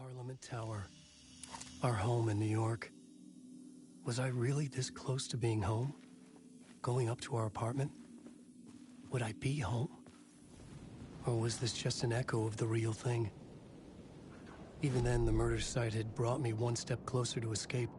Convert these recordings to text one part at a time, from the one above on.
Parliament Tower. Our home in New York. Was I really this close to being home? Going up to our apartment? Would I be home? Or was this just an echo of the real thing? Even then, the murder site had brought me one step closer to escape.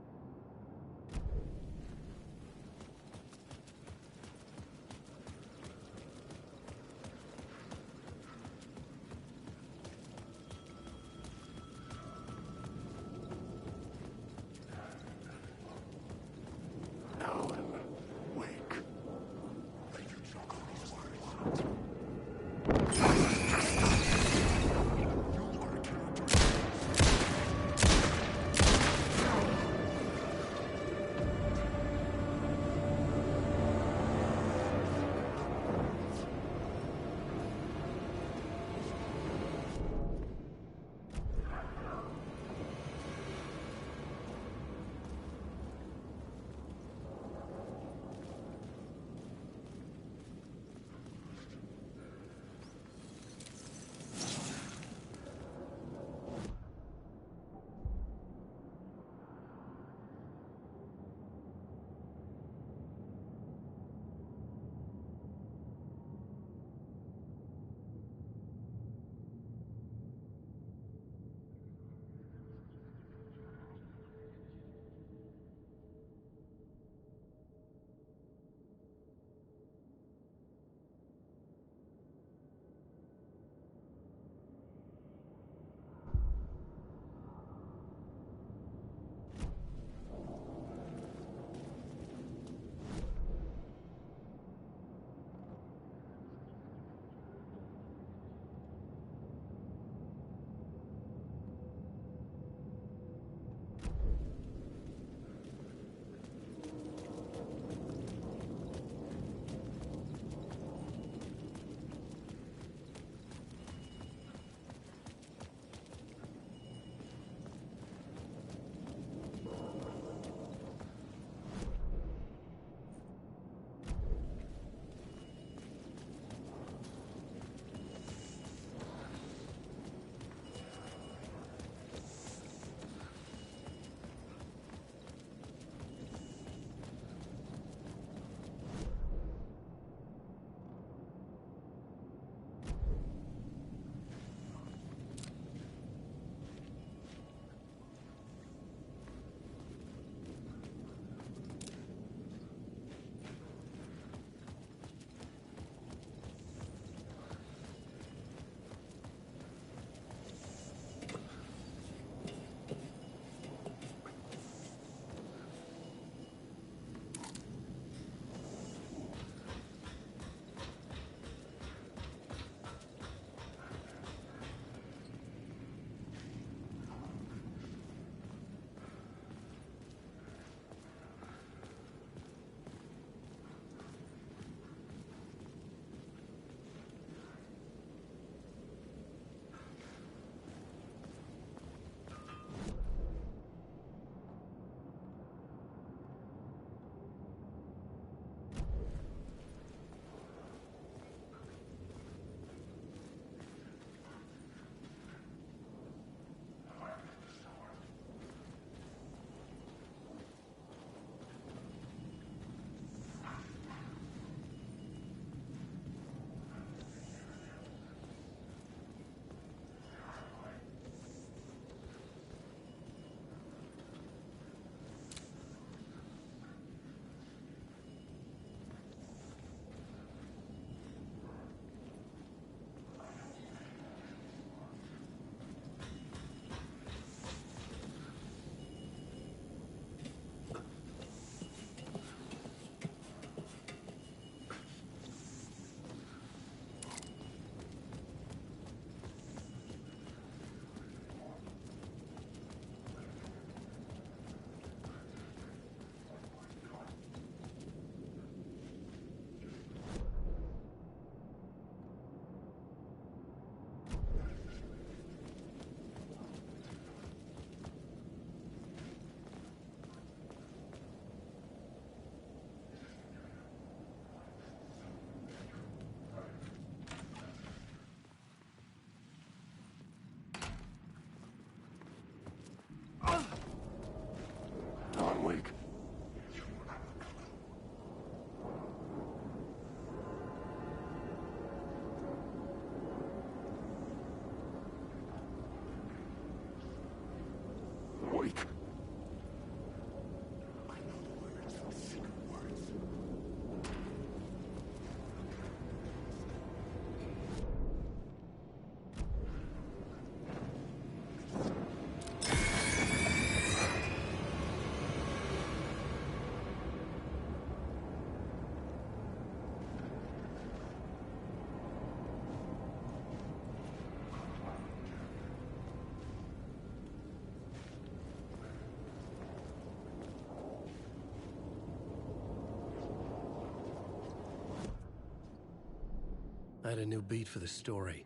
I had a new beat for the story.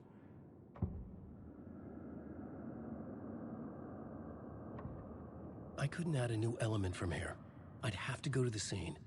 I couldn't add a new element from here. I'd have to go to the scene.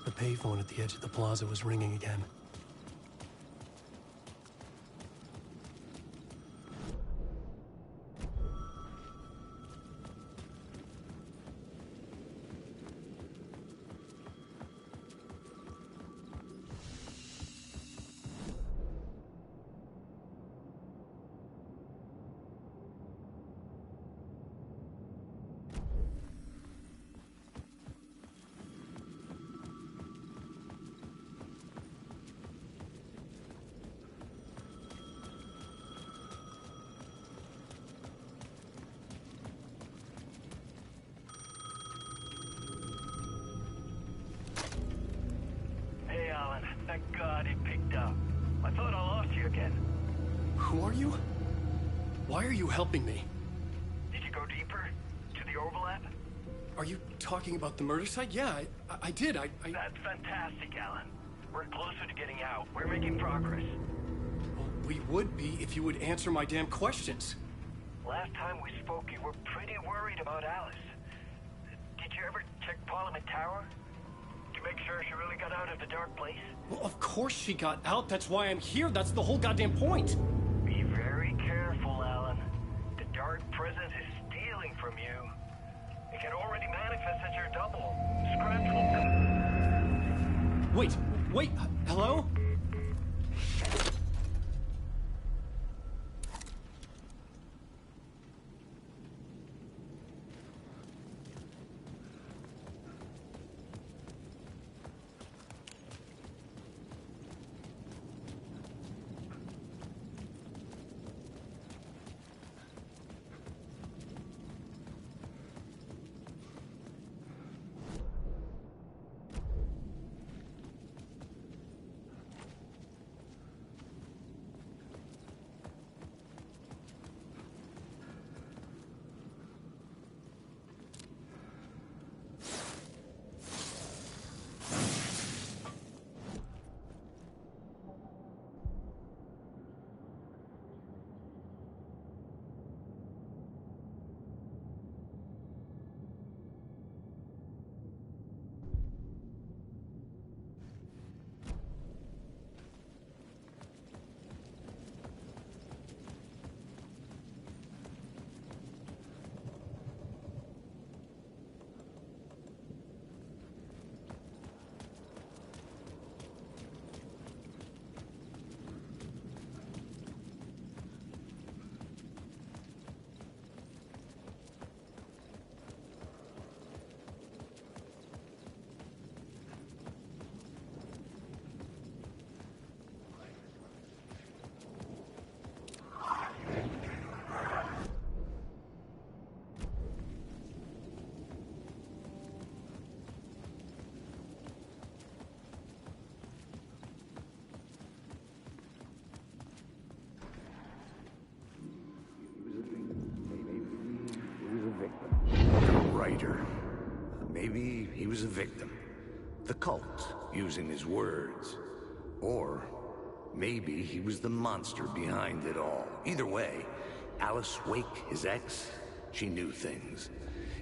The payphone at the edge of the plaza was ringing again. Thank God it picked up. I thought I lost you again. Who are you? Why are you helping me? Did you go deeper? To the overlap? Are you talking about the murder site? Yeah, I did. That's fantastic, Alan. We're closer to getting out. We're making progress. Well, we would be if you would answer my damn questions. Last time we spoke, you were pretty worried about Alice. Did you ever check Parliament Tower? Did you make sure she really got out of the dark place? Well, of course she got out. That's why I'm here. That's the whole goddamn point. Be very careful, Alan. The dark presence is stealing from you. It can already manifest as your double. Scratch will come. Wait, hello? writer. Maybe he was a victim. The cult, using his words. Or maybe he was the monster behind it all. Either way, Alice Wake, his ex, she knew things.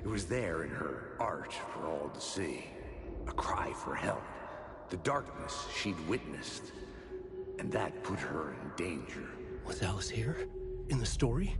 It was there in her art for all to see. A cry for help. The darkness she'd witnessed. And that put her in danger. Was Alice here? In the story?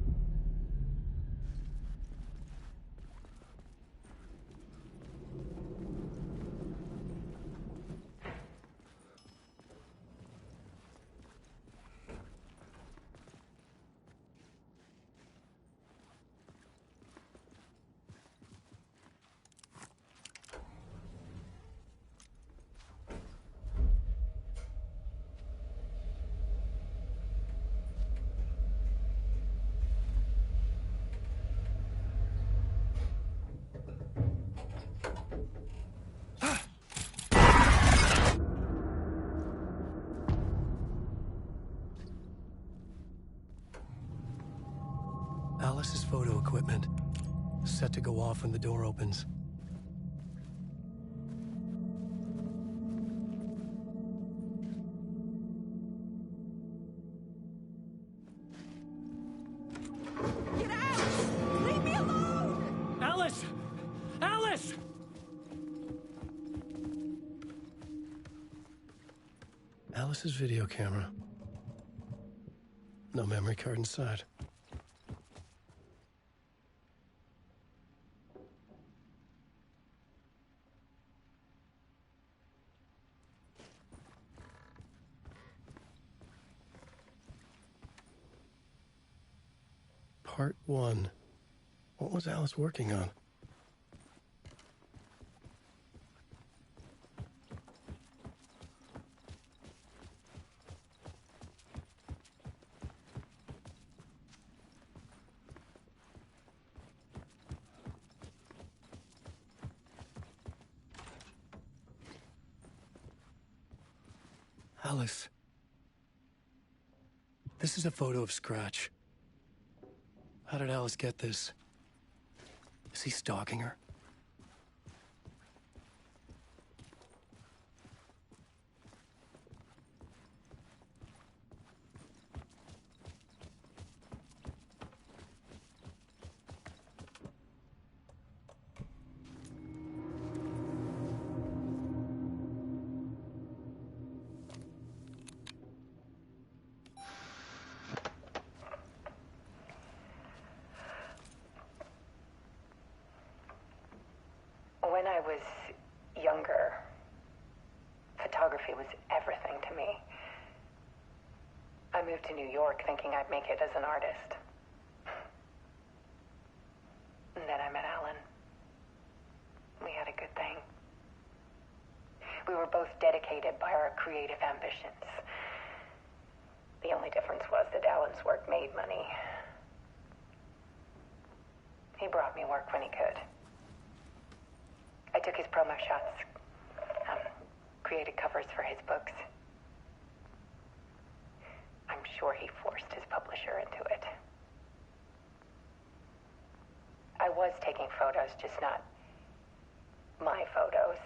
Alice's photo equipment, set to go off when the door opens. Get out! Leave me alone! Alice! Alice! Alice's video camera. No memory card inside. Part 1. What was Alice working on? Alice. This is a photo of Scratch. How did Alice get this? Is he stalking her? When I was younger, photography was everything to me. I moved to New York thinking I'd make it as an artist. And then I met Alan. We had a good thing. We were both dedicated by our creative ambitions. The only difference was that Alan's work made money. He brought me work when he could. I took his promo shots, created covers for his books. I'm sure he forced his publisher into it. I was taking photos, just not my photos.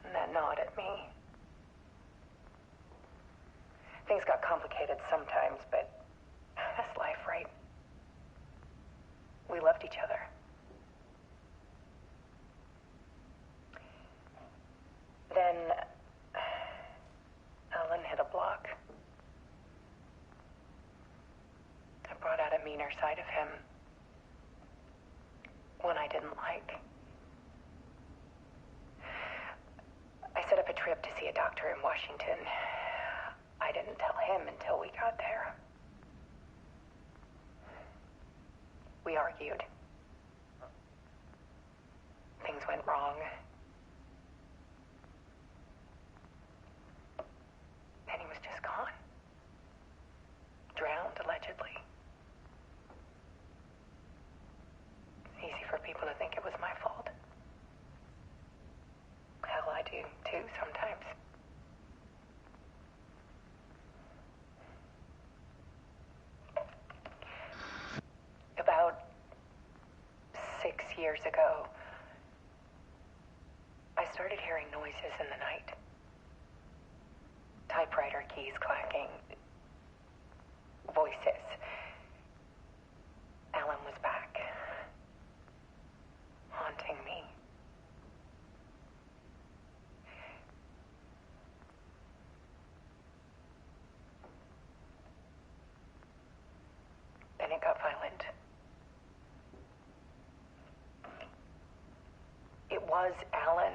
And that gnawed at me. Things got complicated sometimes, but that's life, right? We loved each other. Then Alan hit a block. I brought out a meaner side of him. One I didn't like. I set up a trip to see a doctor in Washington. I didn't tell him until we got there. We argued. Things went wrong. And he was just gone. Drowned, allegedly. Easy for people to think it was my fault. Hell, I do too sometimes. About years ago, I started hearing noises in the night. Typewriter keys clacking. Voices. Alan was back. Haunting me. Then it got violent. It was Alan.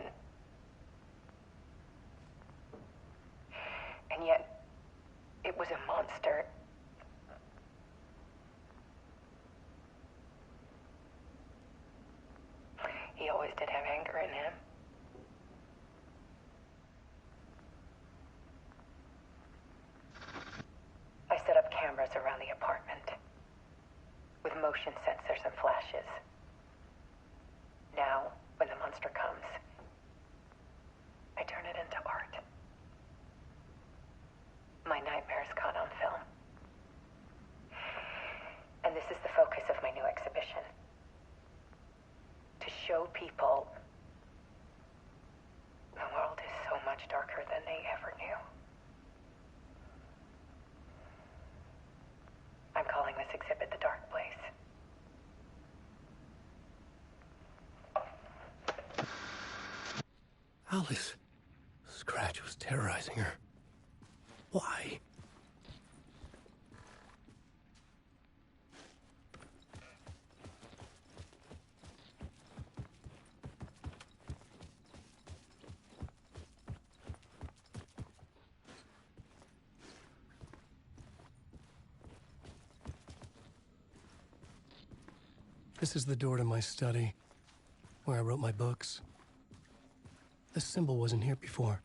And yet, it was a monster. He always did have anger in him. I set up cameras around the apartment with motion sensors and flashes. Now, when the monster comes, I turn it into art. My nightmares caught on film. And this is the focus of my new exhibition. To show people the world is so much darker than they ever knew. I'm calling this exhibit The Dark Place. Alice. Scratch was terrorizing her. Why? This is the door to my study, where I wrote my books. This symbol wasn't here before.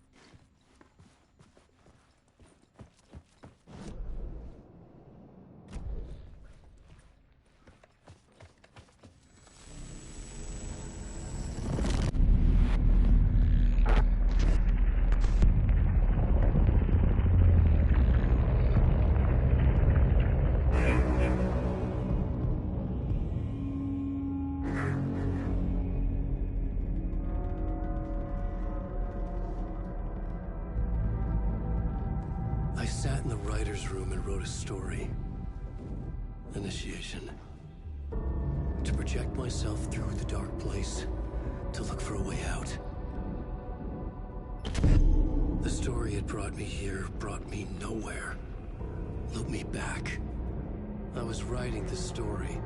I sat in the writer's room and wrote a story. Initiation. To project myself through the dark place, to look for a way out. The story had brought me here, brought me nowhere. Looped me back. I was writing the story.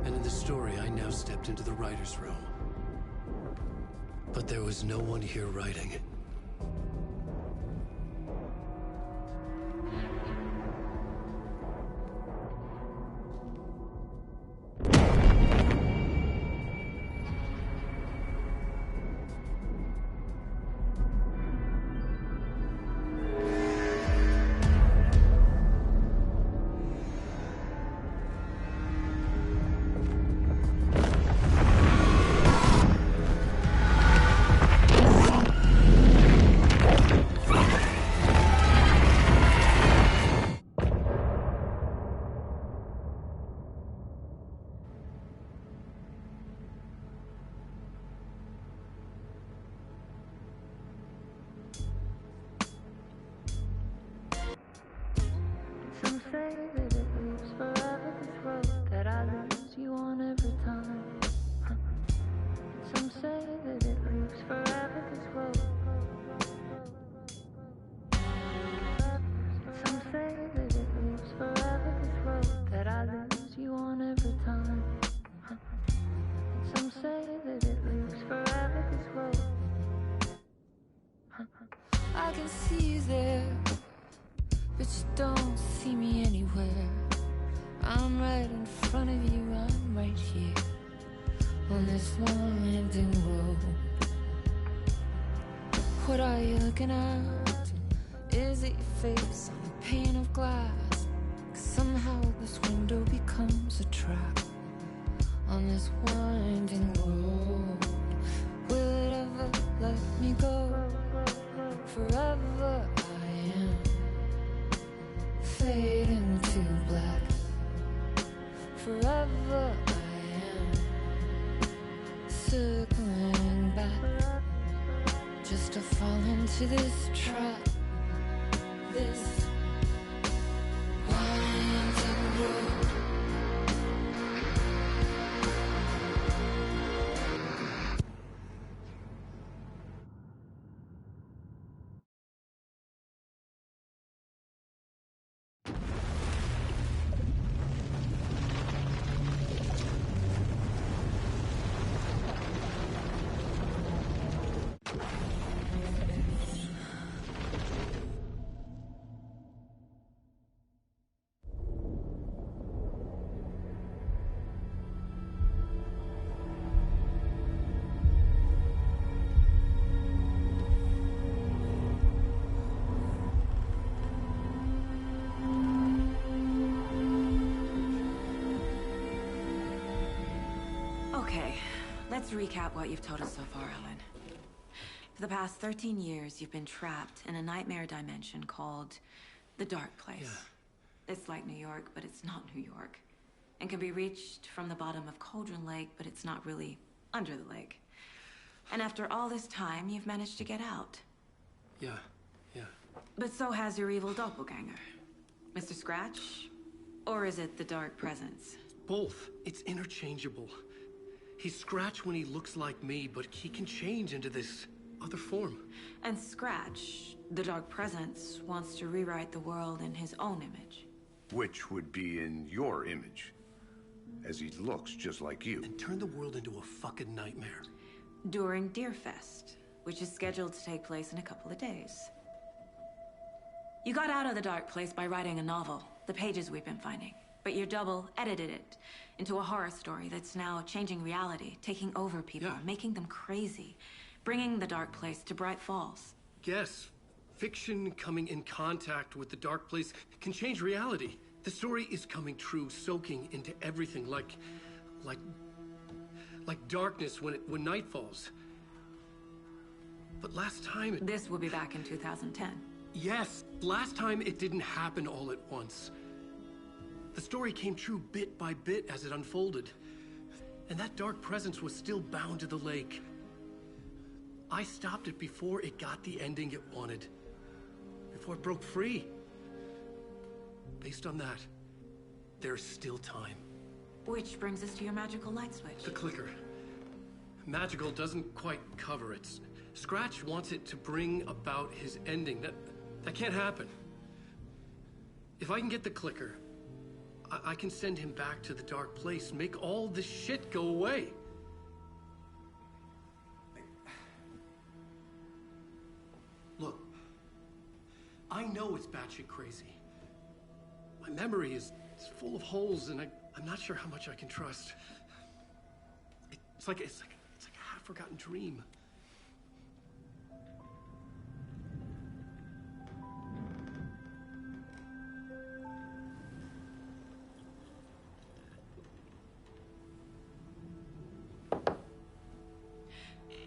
And in the story, I now stepped into the writer's room. But there was no one here writing it. Some say that it leaves forever this road that I lose you on every time. Some say that it leaves forever this road. Some say that it leaves forever this road that I lose you on every time. Some say that it leaves forever this road. I can see you there, but you don't see me anywhere. I'm right in front of you, I'm right here on this long ending road. What are you looking at? Is it your face on a pane of glass? 'Cause somehow this window becomes a trap on this winding road. Will it ever let me go? Forever I am fading to black. Forever I am circling back just to fall into this trap. This winding road. Okay, let's recap what you've told us so far, Alan. For the past 13 years, you've been trapped in a nightmare dimension called the Dark Place. Yeah. It's like New York, but it's not New York. And can be reached from the bottom of Cauldron Lake, but it's not really under the lake. And after all this time, you've managed to get out. Yeah. But so has your evil doppelganger. Mr. Scratch? Or is it the Dark Presence? Both. It's interchangeable. He's Scratch when he looks like me, but he can change into this other form. And Scratch, the Dark Presence, wants to rewrite the world in his own image. Which would be in your image, as he looks just like you. And turn the world into a fucking nightmare. During Deerfest, which is scheduled to take place in a couple of days. You got out of the Dark Place by writing a novel, the pages we've been finding. But your double edited it into a horror story that's now changing reality, taking over people, making them crazy, bringing the Dark Place to Bright Falls. Yes, fiction coming in contact with the Dark Place can change reality. The story is coming true, soaking into everything like darkness when night falls. But last time This will be back in 2010. Yes, last time it didn't happen all at once. The story came true bit by bit as it unfolded. And that dark presence was still bound to the lake. I stopped it before it got the ending it wanted. Before it broke free. Based on that, there's still time. Which brings us to your magical light switch. The clicker. Magical doesn't quite cover it. Scratch wants it to bring about his ending. That can't happen. If I can get the clicker, I can send him back to the Dark Place, make all this shit go away. Look, I know it's batshit crazy. My memory is full of holes, and I'm not sure how much I can trust. It's like a half-forgotten dream.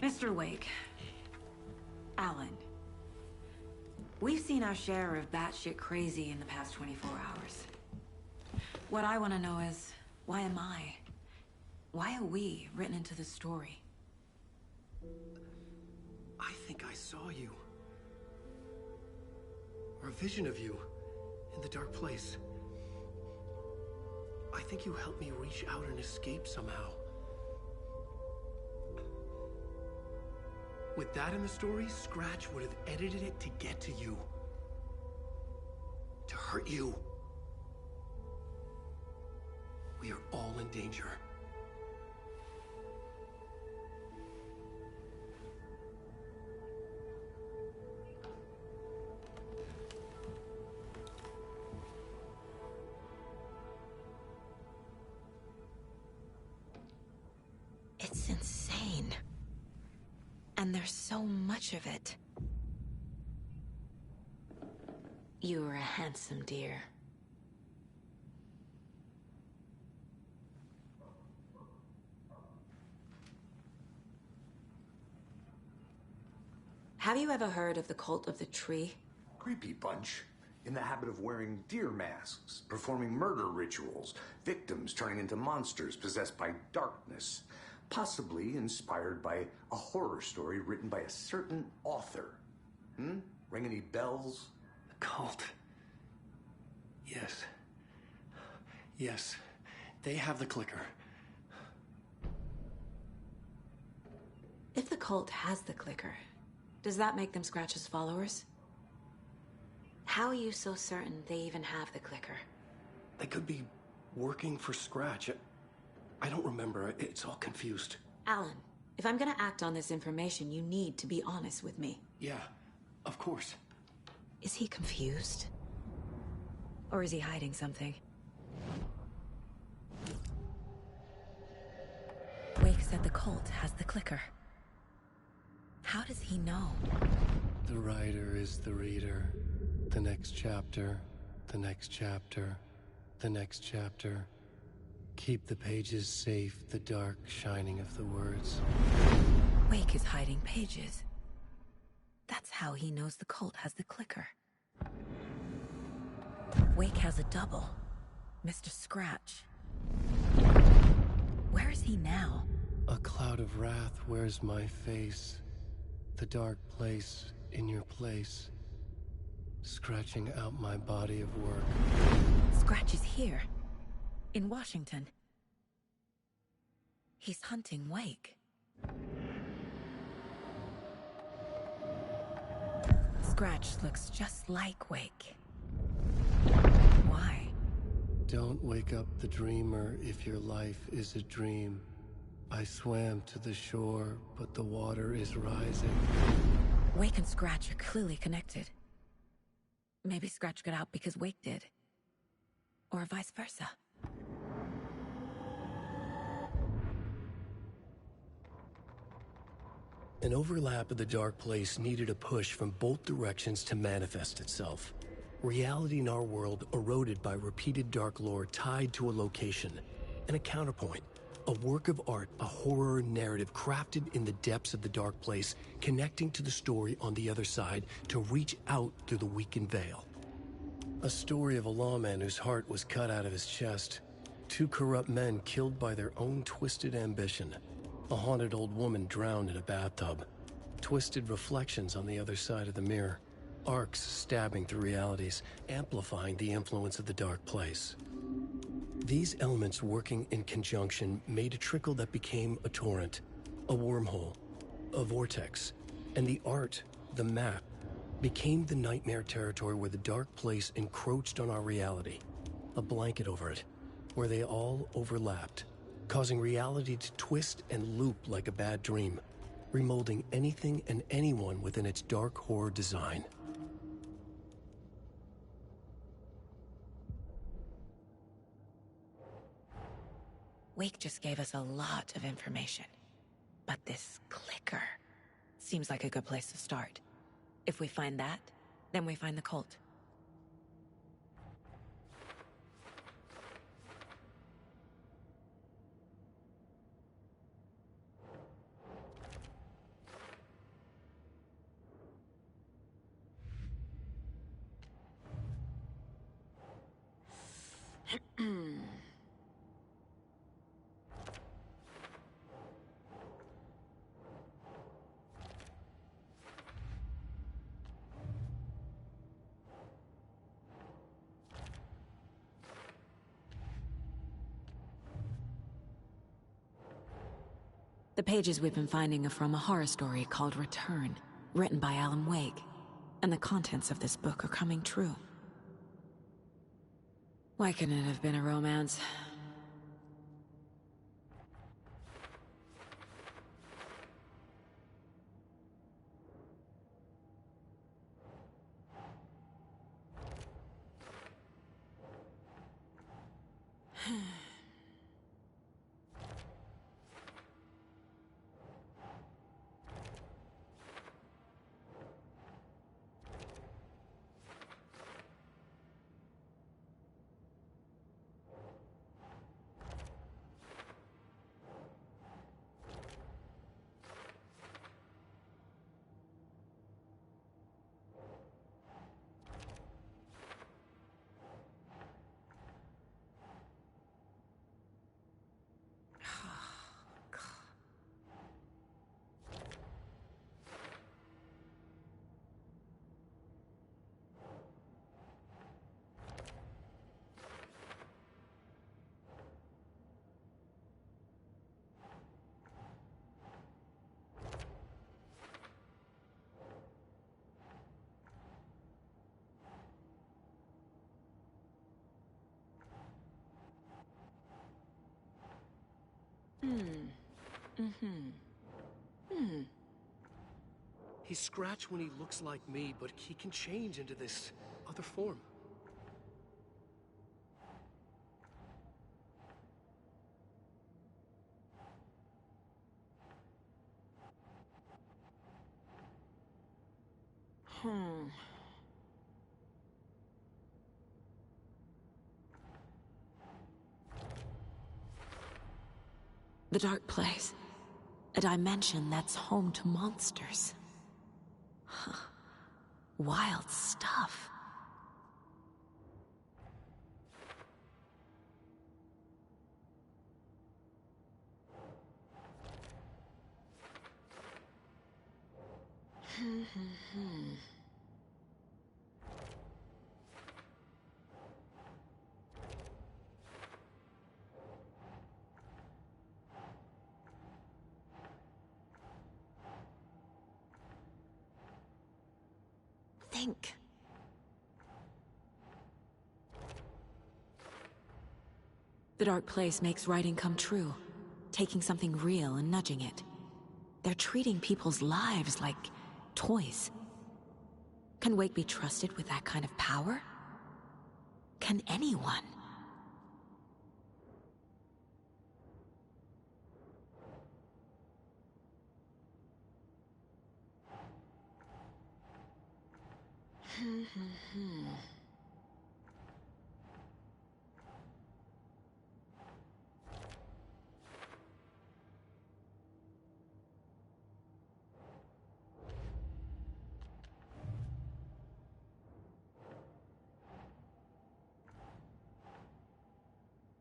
Mr. Wake, Alan, we've seen our share of batshit crazy in the past 24 hours. What I want to know is, why am I? Why are we written into the story? I think I saw you. Or a vision of you in the Dark Place. I think you helped me reach out and escape somehow. With that in the story, Scratch would have edited it to get to you. To hurt you. We are all in danger. It's insane. And there's so much of it. You're a handsome dear. Have you ever heard of the Cult of the Tree? Creepy bunch. In the habit of wearing deer masks, performing murder rituals, victims turning into monsters possessed by darkness. Possibly inspired by a horror story written by a certain author. Ring any bells? The cult. Yes. Yes. They have the clicker. If the cult has the clicker, does that make them Scratch's followers? How are you so certain they even have the clicker? They could be working for Scratch. I don't remember. It's all confused. Alan, if I'm gonna act on this information, you need to be honest with me. Yeah, of course. Is he confused? Or is he hiding something? Wake said the cult has the clicker. How does he know? The writer is the reader. The next chapter, the next chapter, the next chapter. Keep the pages safe, the dark shining of the words. Wake is hiding pages. That's how he knows the cult has the clicker. Wake has a double. Mr. Scratch. Where is he now? A cloud of wrath wears my face. The dark place in your place. Scratching out my body of work. Scratch is here. In Washington. He's hunting Wake. Scratch looks just like Wake. Why? Don't wake up the dreamer if your life is a dream. I swam to the shore, but the water is rising. Wake and Scratch are clearly connected. Maybe Scratch got out because Wake did. Or vice versa. An overlap of the dark place needed a push from both directions to manifest itself. Reality in our world eroded by repeated dark lore tied to a location. And a counterpoint. A work of art, a horror narrative crafted in the depths of the dark place, connecting to the story on the other side to reach out through the weakened veil. A story of a lawman whose heart was cut out of his chest. Two corrupt men killed by their own twisted ambition. A haunted old woman drowned in a bathtub. Twisted reflections on the other side of the mirror. Arcs stabbing through realities, amplifying the influence of the dark place. These elements working in conjunction made a trickle that became a torrent, a wormhole, a vortex, and the art, the map, became the nightmare territory where the dark place encroached on our reality, a blanket over it, where they all overlapped, causing reality to twist and loop like a bad dream, remolding anything and anyone within its dark horror design. Wake just gave us a lot of information. But this clicker seems like a good place to start. If we find that, then we find the cult. The pages we've been finding are from a horror story called Return, written by Alan Wake. And the contents of this book are coming true. Why couldn't it have been a romance? He's Scratch when he looks like me, but he can change into this other form. The Dark Place. A dimension that's home to monsters. Huh. Wild stuff. Think. The Dark Place makes writing come true, taking something real and nudging it. They're treating people's lives like toys. Can Wake be trusted with that kind of power? Can anyone?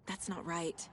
That's not right.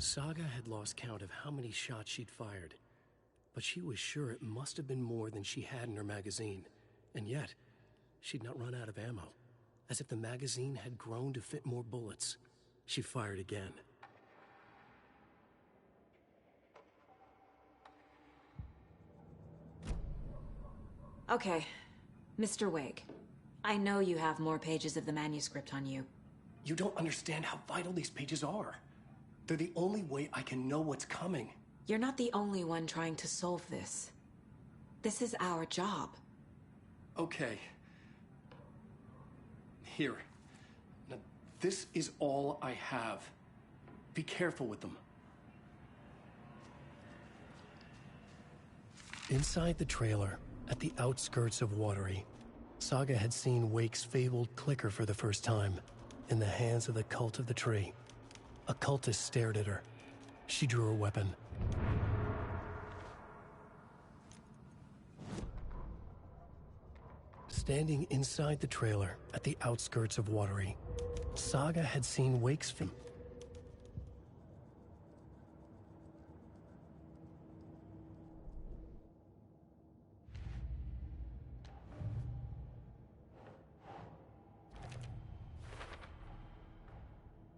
Saga had lost count of how many shots she'd fired, but she was sure it must have been more than she had in her magazine. And yet, she'd not run out of ammo. As if the magazine had grown to fit more bullets. She fired again. Okay, Mr. Wake. I know you have more pages of the manuscript on you. You don't understand how vital these pages are. They're the only way I can know what's coming. You're not the only one trying to solve this. This is our job. Okay. Here. Now, this is all I have. Be careful with them. Inside the trailer, at the outskirts of Watery, Saga had seen Wake's fabled clicker for the first time, in the hands of the Cult of the Tree. A cultist stared at her. She drew her weapon. Standing inside the trailer at the outskirts of Watery, Saga had seen Wake's film.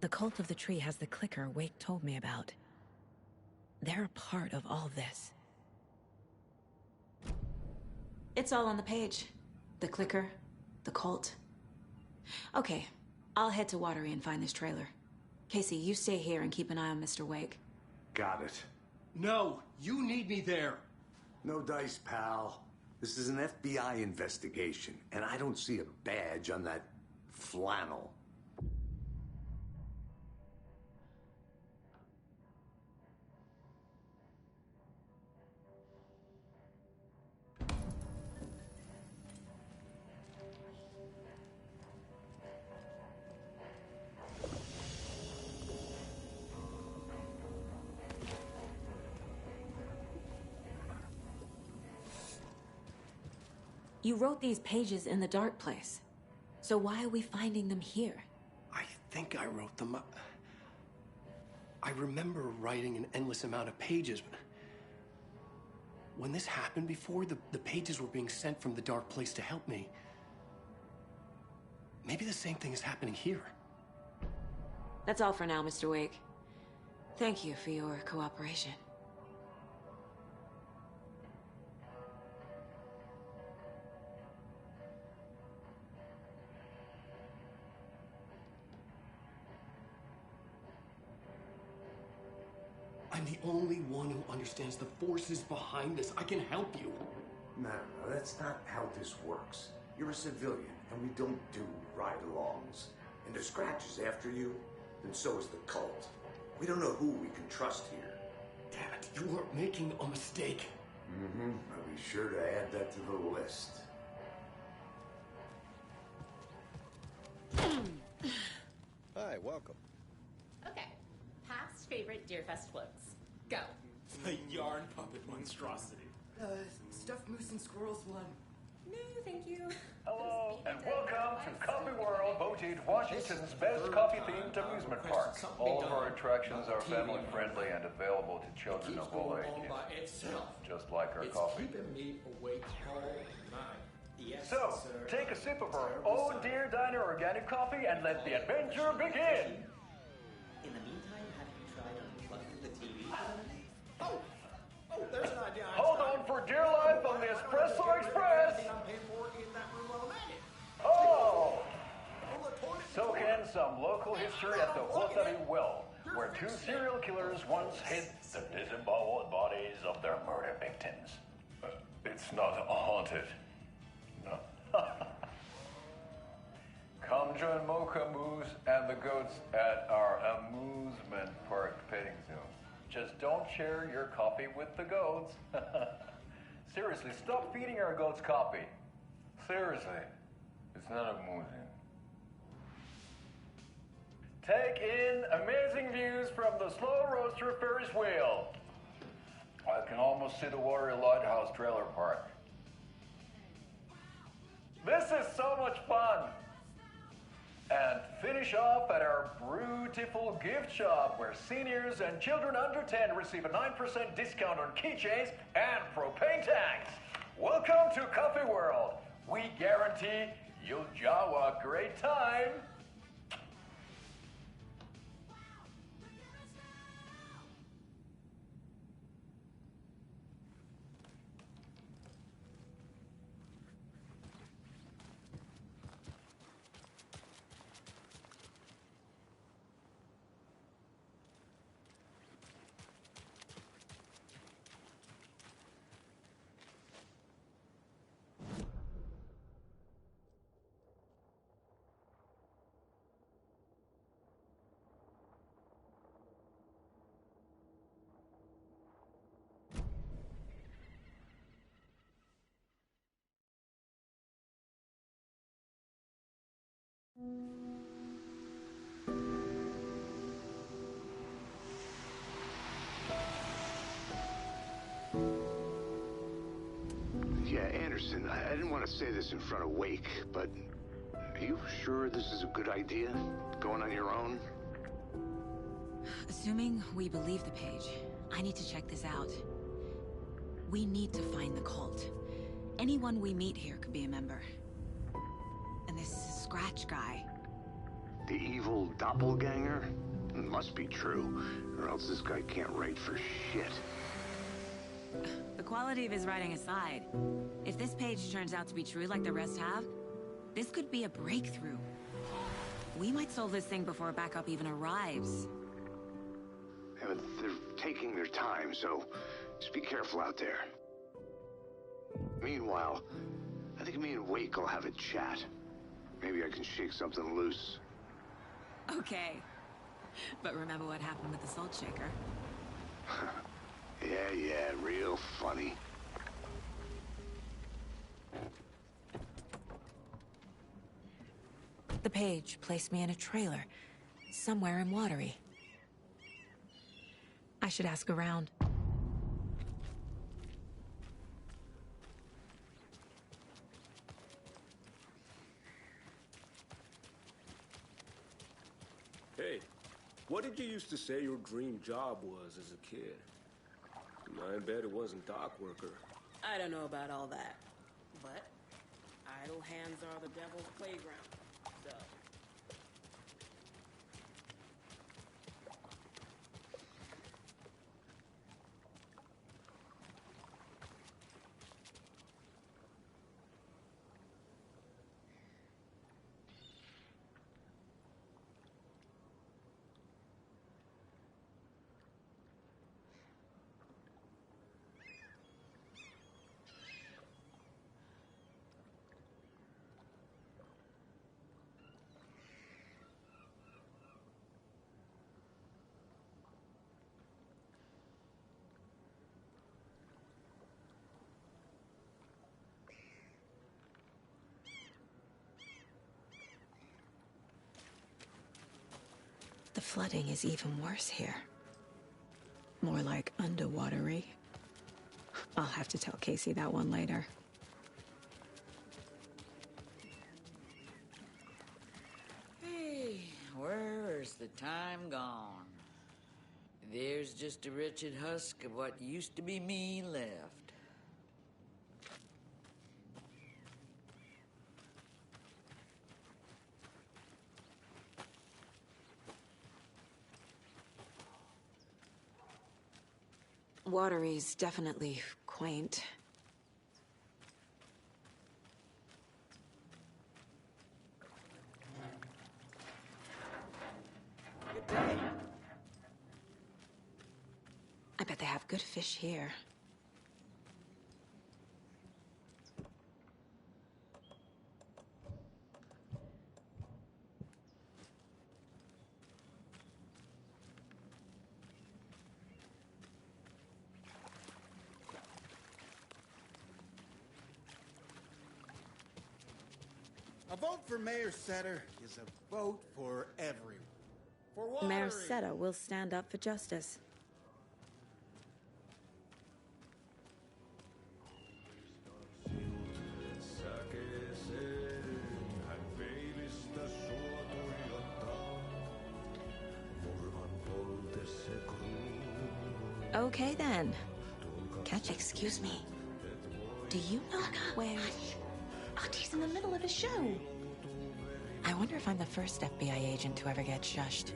The Cult of the Tree has the clicker Wake told me about. They're a part of all this. It's all on the page. The clicker, the cult. Okay, I'll head to Watery and find this trailer. Casey, you stay here and keep an eye on Mr. Wake. Got it. No, you need me there. No dice, pal. This is an FBI investigation, and I don't see a badge on that flannel. You wrote these pages in the dark place. So why are we finding them here? I think I wrote them. I remember writing an endless amount of pages. When this happened before, the pages were being sent from the dark place to help me. Maybe the same thing is happening here. That's all for now, Mr. Wake. Thank you for your cooperation. I'm the only one who understands the forces behind this. I can help you. No, that's not how this works. You're a civilian, and we don't do ride-alongs. And if Scratch is after you, then so is the cult. We don't know who we can trust here. Damn it, you are making a mistake. Mm-hmm. I'll be sure to add that to the list. Hi, welcome. Okay. Past favorite Deerfest floats. Go. The yarn puppet monstrosity. Stuffed moose and squirrels one. No, thank you. Hello, and welcome to Coffee World, voted Washington's best coffee-themed amusement park. All of our attractions are family-friendly and available to children of all ages. Just like our coffee. Keeping me awake all night. Yes, So, sir. take a sip of our Oh Dear Diner organic coffee and let the adventure begin! In the meantime, have you tried unplugging the TV? Oh, there's an idea. Hold on for dear life on the Espresso Express! I'm paying for in that room automatic. Oh! Soak in some local history at the Huatari Well, where two serial killers once hid the disemboweled bodies of their murder victims. It's not haunted. No. Come join Mocha Moose and the goats at our amusement park petting zoo. Just don't share your coffee with the goats. Seriously, stop feeding our goats coffee. Seriously, it's not amusing. Take in amazing views from the Slow Roaster Ferris wheel. I can almost see the Watery Lighthouse trailer park. This is so much fun! And finish off at our beautiful gift shop where seniors and children under 10 receive a 9% discount on keychains and propane tanks. Welcome to Coffee World. We guarantee you'll jaw a great time. Yeah, Anderson, I didn't want to say this in front of Wake, but are you sure this is a good idea? Going on your own? Assuming we believe the page, I need to check this out. We need to find the cult. Anyone we meet here could be a member. And this Scratch guy. The evil doppelganger? Must be true, or else this guy can't write for shit. The quality of his writing aside, if this page turns out to be true like the rest have, this could be a breakthrough. We might solve this thing before backup even arrives. Yeah, but they're taking their time, so just be careful out there. Meanwhile, I think me and Wake will have a chat. Maybe I can shake something loose. Okay. But remember what happened with the Salt Shaker? Yeah, real funny. The page placed me in a trailer, somewhere in Watery. I should ask around. Hey, what did you used to say your dream job was as a kid? I bet it wasn't dock worker. I don't know about all that, but idle hands are the devil's playground, so... The flooding is even worse here. More like underwatery. I'll have to tell Casey that one later. Hey, where's the time gone? There's just a wretched husk of what used to be me left. Watery's definitely quaint. Good day. I bet they have good fish here. A vote for Mayor Setter is a vote for everyone. For Watery. Mayor Seta will stand up for justice. Okay then. Excuse me. Do you know where... Auntie in the middle of a show. I wonder if I'm the first FBI agent to ever get shushed.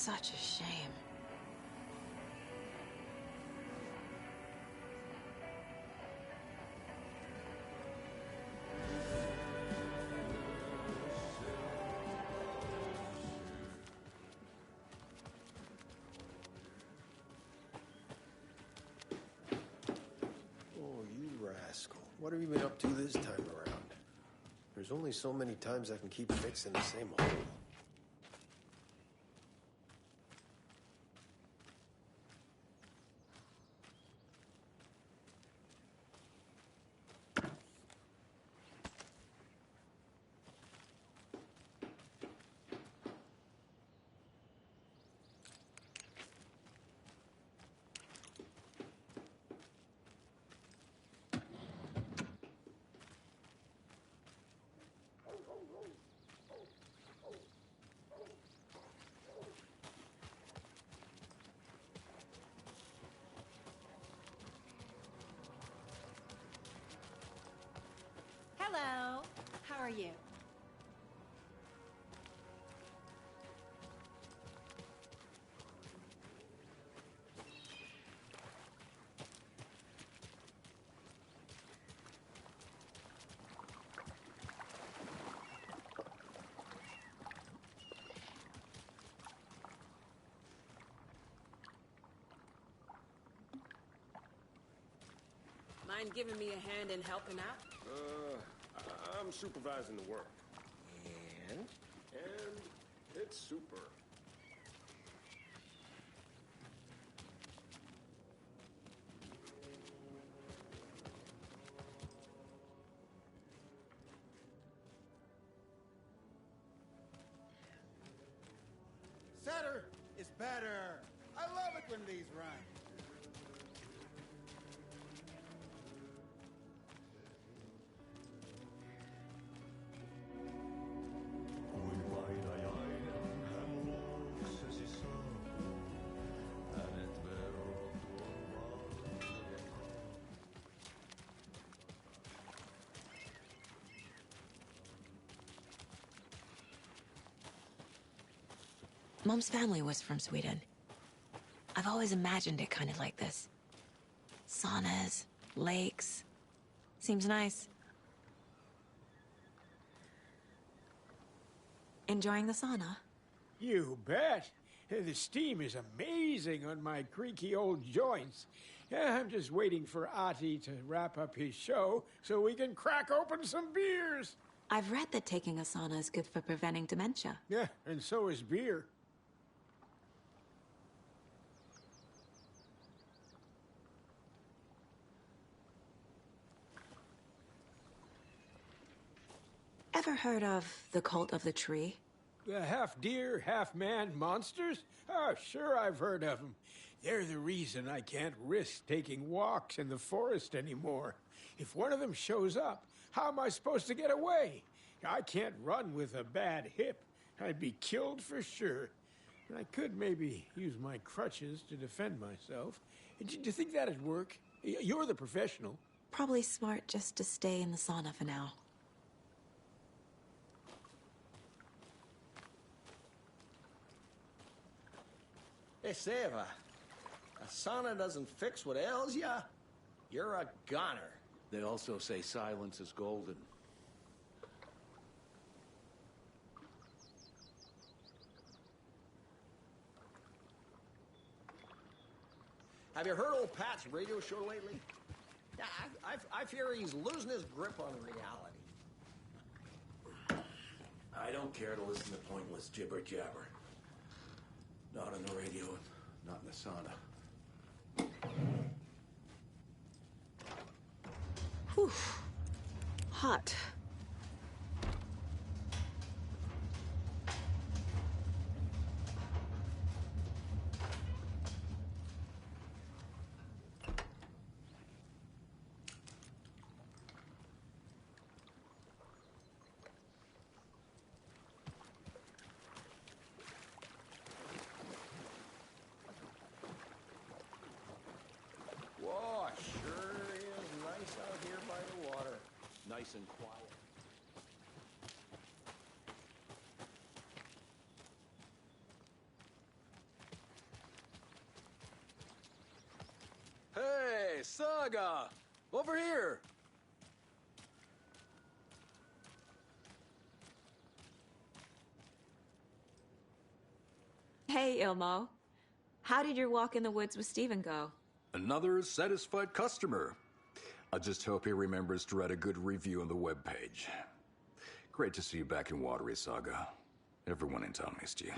such a shame. Oh, you rascal. What have you been up to this time around? There's only so many times I can keep fixing the same hole. Hello. How are you? Mind giving me a hand in helping out? I'm supervising the work. And? And it's super. Setter is better. I love it when these rhyme. Mom's family was from Sweden. I've always imagined it kind of like this. Saunas, lakes. Seems nice. Enjoying the sauna? You bet. The steam is amazing on my creaky old joints. I'm just waiting for Ati to wrap up his show so we can crack open some beers. I've read that taking a sauna is good for preventing dementia. Yeah, and so is beer. Ever heard of the Cult of the Tree? The half-deer, half-man monsters? Oh, sure I've heard of them. They're the reason I can't risk taking walks in the forest anymore. If one of them shows up, how am I supposed to get away? I can't run with a bad hip. I'd be killed for sure. I could maybe use my crutches to defend myself. Do you think that'd work? You're the professional. Probably smart just to stay in the sauna for now. Hey, Seva, a sauna doesn't fix what ails ya? You're a goner. They also say silence is golden. Have you heard old Pat's radio show lately? Yeah, I fear he's losing his grip on reality. I don't care to listen to pointless jibber jabber. Not on the radio, not in the sauna. Whew. Hot. Whoa, sure is nice out here by the water. Nice and quiet. Saga! Over here! Hey, Ilmo. How did your walk in the woods with Steven go? Another satisfied customer. I just hope he remembers to write a good review on the webpage. Great to see you back in Watery, Saga. Everyone in town missed you.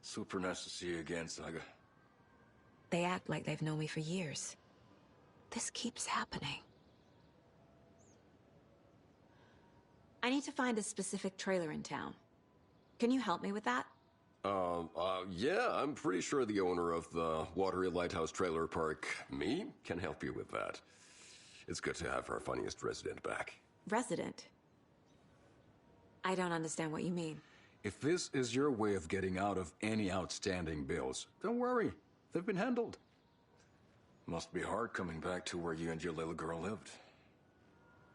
Super nice to see you again, Saga. They act like they've known me for years. This keeps happening. I need to find a specific trailer in town. Can you help me with that? Yeah, I'm pretty sure the owner of the Watery Lighthouse Trailer Park, me, can help you with that. It's good to have our funniest resident back. Resident? I don't understand what you mean. If this is your way of getting out of any outstanding bills, don't worry. They've been handled. Must be hard coming back to where you and your little girl lived.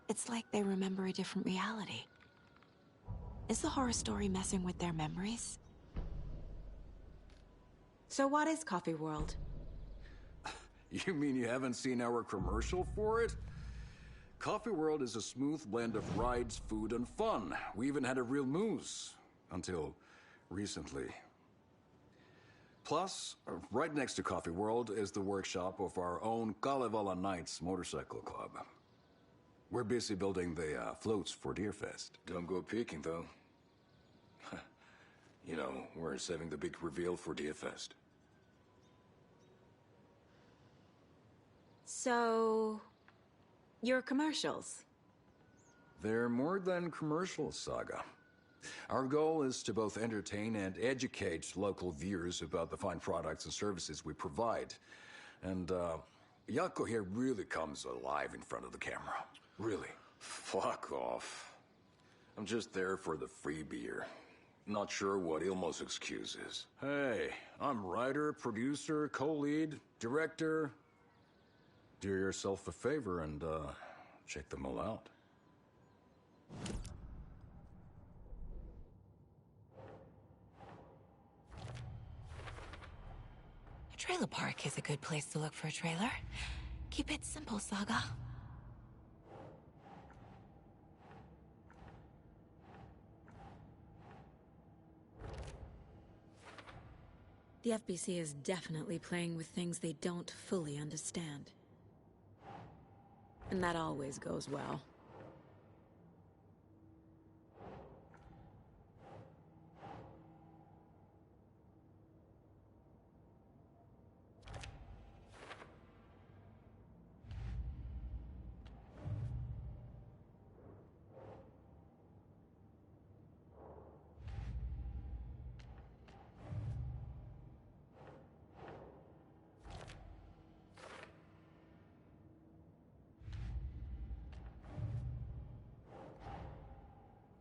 It's like they remember a different reality. Is the horror story messing with their memories? So what is Coffee World? You mean you haven't seen our commercial for it? Coffee World is a smooth blend of rides, food, and fun. We even had a real moose. Until recently. Plus, right next to Coffee World is the workshop of our own Kalevala Knights Motorcycle Club. We're busy building the floats for Deerfest. Don't go peeking, though. You know, we're saving the big reveal for Deerfest. So... your commercials? They're more than commercials, Saga. Our goal is to both entertain and educate local viewers about the fine products and services we provide. And, Jaakko here really comes alive in front of the camera. Really. Fuck off. I'm just there for the free beer. Not sure what Ilmo's excuse is. Hey, I'm writer, producer, co-lead, director. Do yourself a favor and, check them all out. A trailer park is a good place to look for a trailer. Keep it simple, Saga. The FBC is definitely playing with things they don't fully understand. And that always goes well.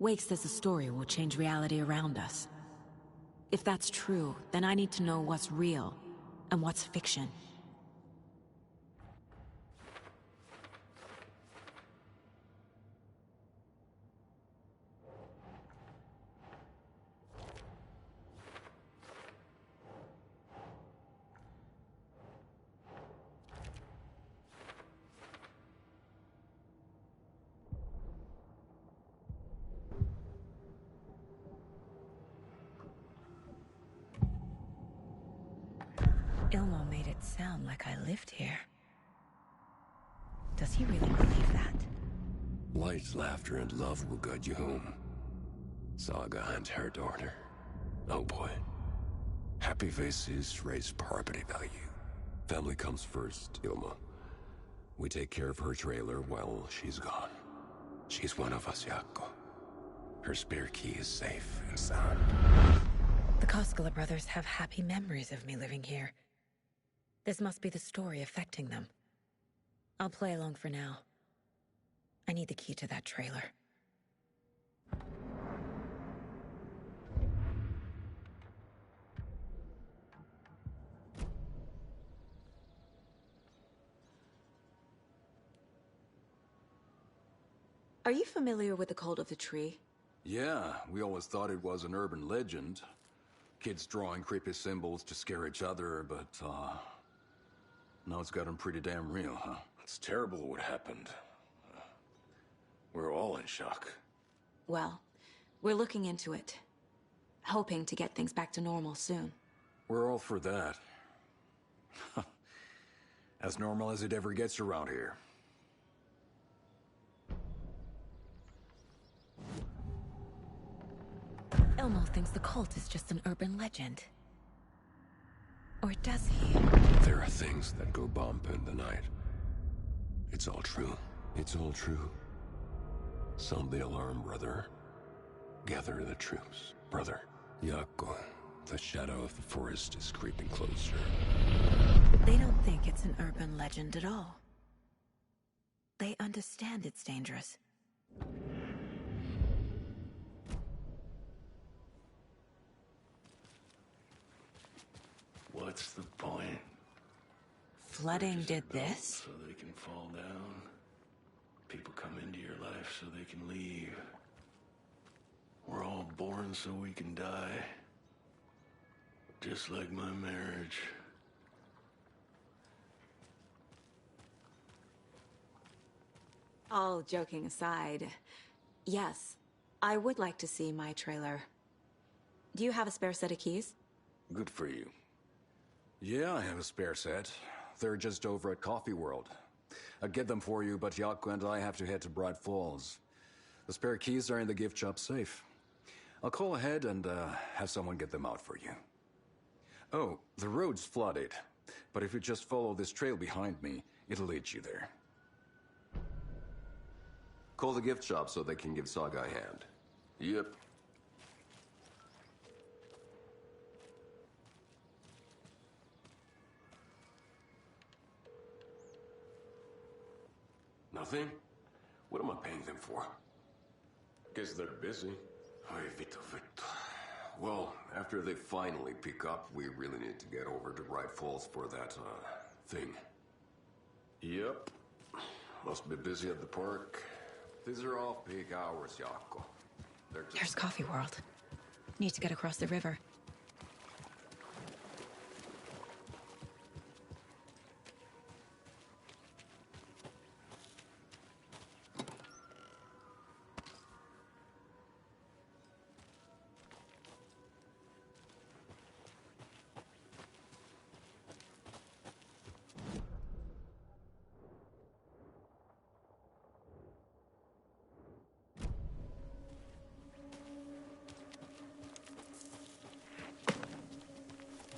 Wake says the story will change reality around us. If that's true, then I need to know what's real and what's fiction. Ilmo made it sound like I lived here. Does he really believe that? Light, laughter, and love will guide you home. Saga and her daughter. Oh boy. Happy faces raise property value. Family comes first, Ilma. We take care of her trailer while she's gone. She's one of us, Jaakko. Her spare key is safe and sound. The Koskela brothers have happy memories of me living here. This must be the story affecting them. I'll play along for now. I need the key to that trailer. Are you familiar with the Cult of the Tree? Yeah, we always thought it was an urban legend. Kids drawing creepy symbols to scare each other, but, now it's gotten pretty damn real, huh? It's terrible what happened. We're all in shock. Well, we're looking into it. Hoping to get things back to normal soon. We're all for that. As normal as it ever gets around here. Elmo thinks the cult is just an urban legend. Or does he? There are things that go bump in the night. It's all true. It's all true. Sound the alarm, brother. Gather the troops, brother. Yako, the shadow of the forest is creeping closer. They don't think it's an urban legend at all. They understand it's dangerous. What's the point? Flooding did this? So they can fall down. People come into your life so they can leave. We're all born so we can die. Just like my marriage. All joking aside, yes, I would like to see my trailer. Do you have a spare set of keys? Good for you. Yeah, I have a spare set. They're just over at Coffee World. I'll get them for you, but Yako and I have to head to Bright Falls. The spare keys are in the gift shop safe. I'll call ahead and have someone get them out for you. Oh, the road's flooded, but if you just follow this trail behind me, it'll lead you there. Call the gift shop so they can give Saga a hand. Yep. Nothing? What am I paying them for? Guess they're busy. Ay, Vito. Well, after they finally pick up, we really need to get over to Bright Falls for that, thing. Yep. Must be busy at the park. These are off-peak hours, Yako. There's Coffee World. Need to get across the river.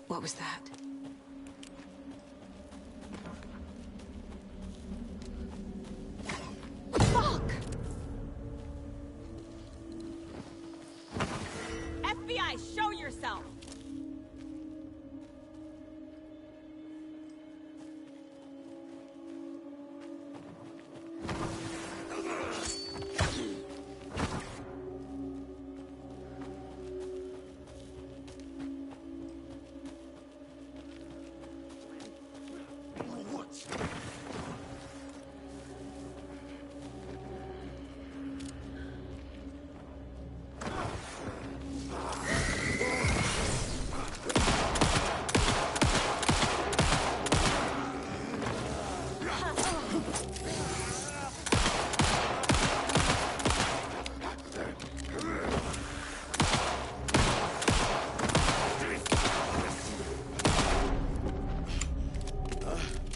What was that? Fuck! FBI, show yourself!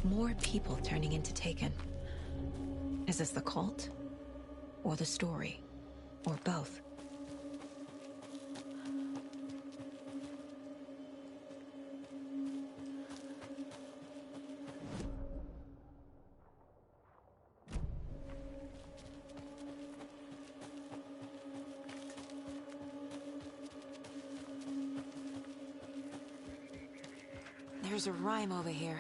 More people turning into Taken. Is this the cult? Or the story? Or both? There's a rhyme over here.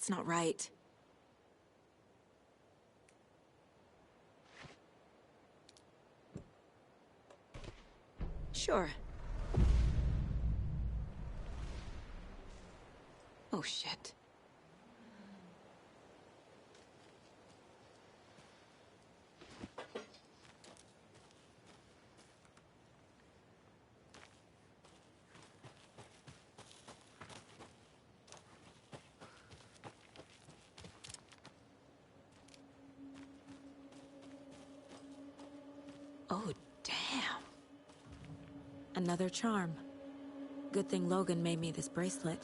That's not right. Sure. Oh, shit. Oh, damn. Another charm. Good thing Logan made me this bracelet.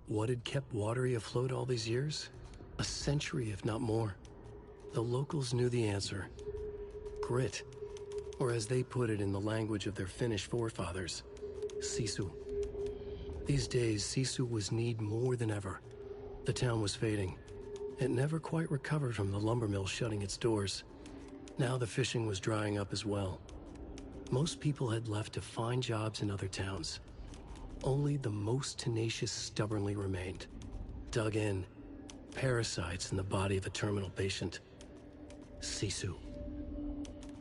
What had kept Watery afloat all these years? A century, if not more. The locals knew the answer. Grit. Or as they put it in the language of their Finnish forefathers, Sisu. These days, Sisu was needed more than ever. The town was fading. It never quite recovered from the lumber mill shutting its doors. Now the fishing was drying up as well. Most people had left to find jobs in other towns. Only the most tenacious stubbornly remained. Dug in. Parasites in the body of a terminal patient. Sisu.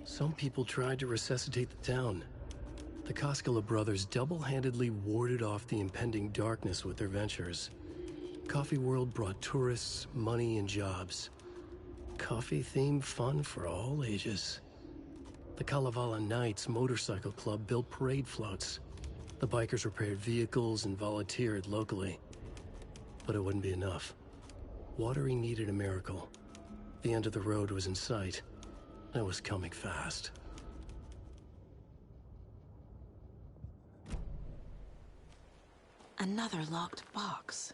Some people tried to resuscitate the town. The Koskela brothers double-handedly warded off the impending darkness with their ventures. Coffee World brought tourists, money, and jobs. Coffee-themed fun for all ages. The Kalevala Knights Motorcycle Club built parade floats. The bikers repaired vehicles and volunteered locally. But it wouldn't be enough. Watery needed a miracle. The end of the road was in sight. And it was coming fast. Another locked box.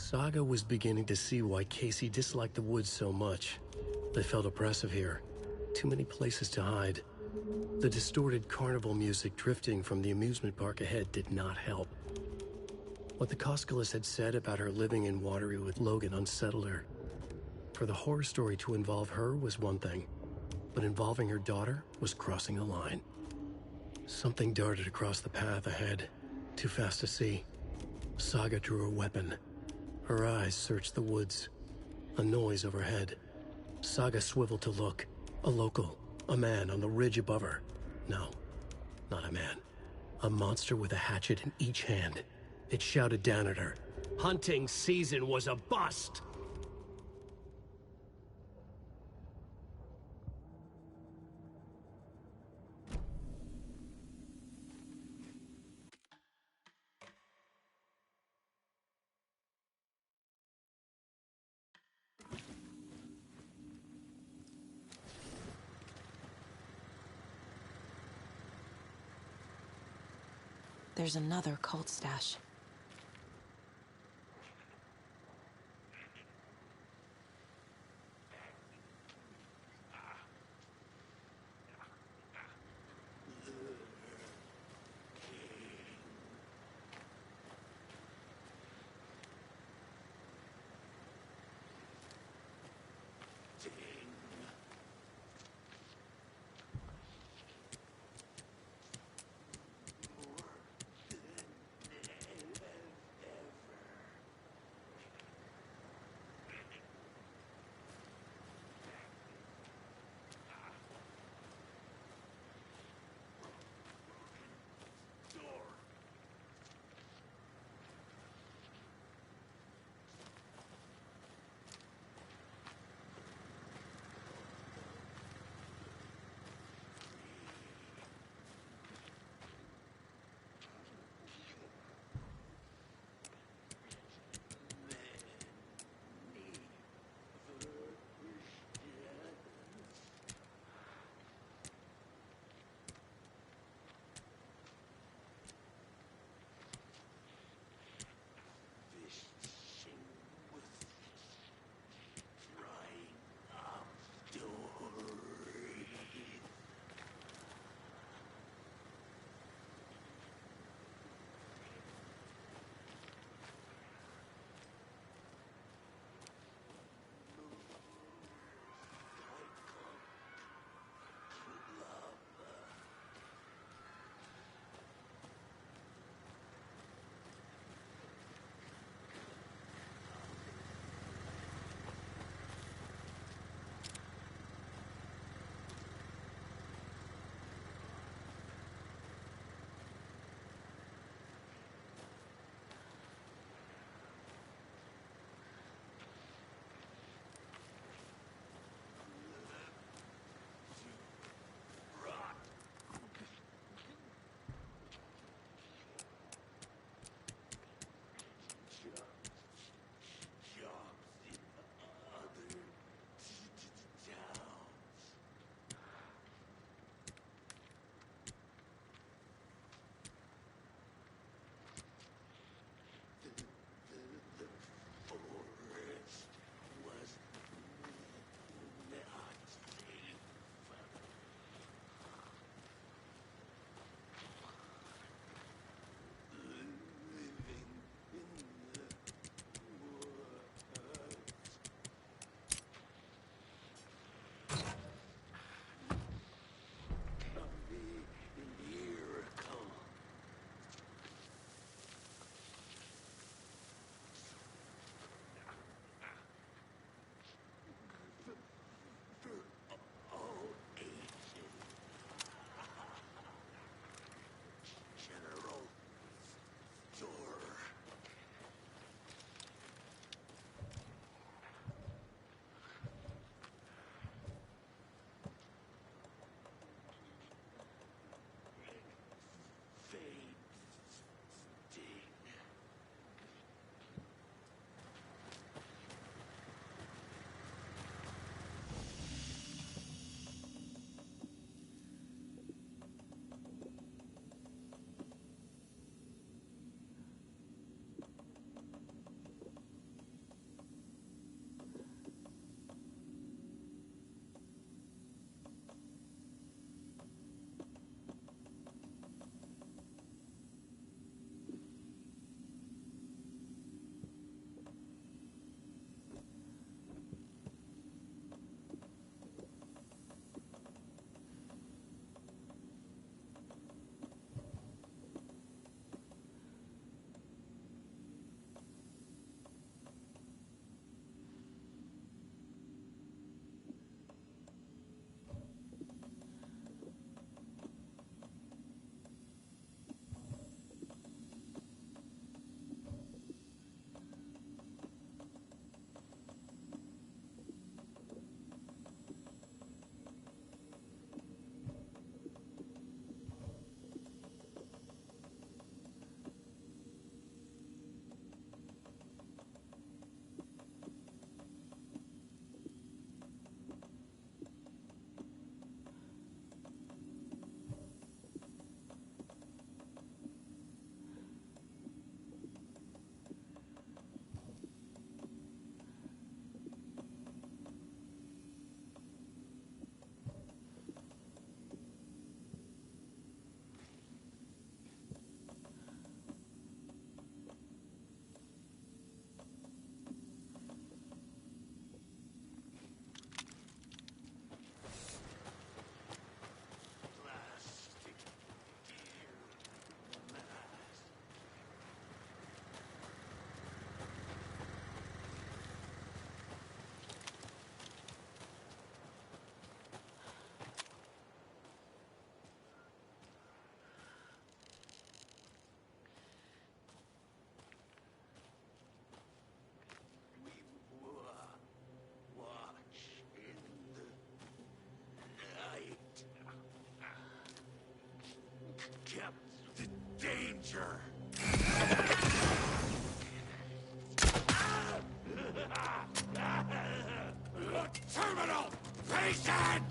Saga was beginning to see why Casey disliked the woods so much. They felt oppressive here. Too many places to hide. The distorted carnival music drifting from the amusement park ahead did not help. What the Koskalas had said about her living in Watery with Logan unsettled her. For the horror story to involve her was one thing, but involving her daughter was crossing the line. Something darted across the path ahead, too fast to see. Saga drew her weapon. Her eyes searched the woods. A noise overhead. Saga swiveled to look. A local. A man on the ridge above her. No, not a man. A monster with a hatchet in each hand. It shouted down at her. Hunting season was a bust! There's another cult stash. danger. Terminal! Patient!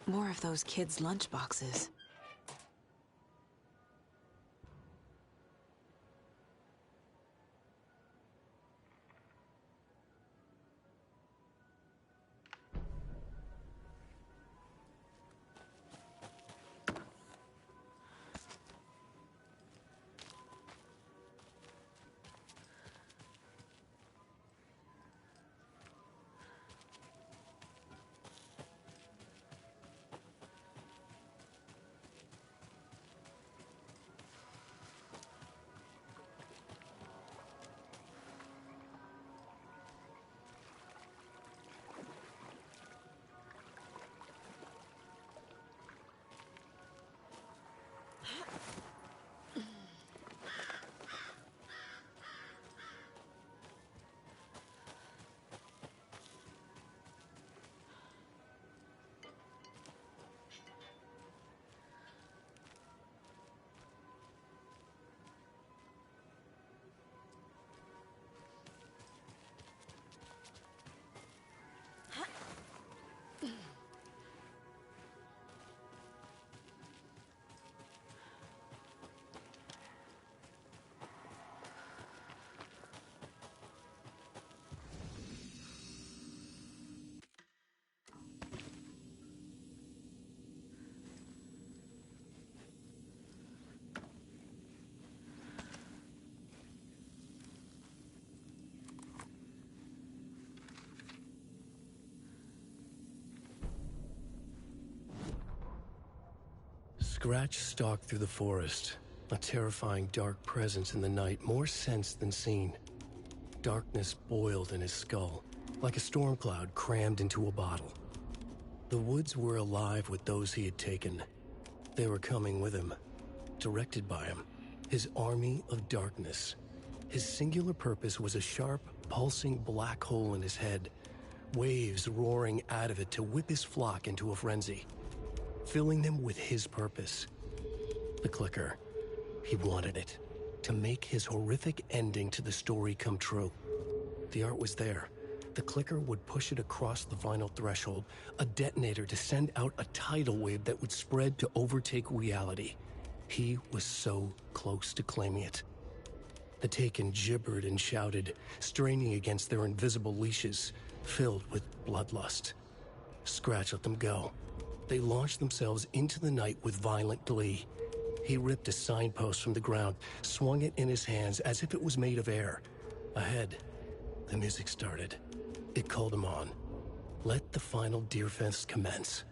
More of those kids' lunchboxes. Scratch stalked through the forest, a terrifying dark presence in the night, more sensed than seen. Darkness boiled in his skull, like a storm cloud crammed into a bottle. The woods were alive with those he had taken. They were coming with him, directed by him, his army of darkness. His singular purpose was a sharp, pulsing black hole in his head, waves roaring out of it to whip his flock into a frenzy, filling them with his purpose. The clicker. He wanted it, to make his horrific ending to the story come true. The art was there. The clicker would push it across the vinyl threshold, a detonator to send out a tidal wave that would spread to overtake reality. He was so close to claiming it. The Taken gibbered and shouted, straining against their invisible leashes, filled with bloodlust. Scratch let them go. They launched themselves into the night with violent glee. He ripped a signpost from the ground, swung it in his hands as if it was made of air. Ahead, the music started. It called him on. Let the final Deerfest commence.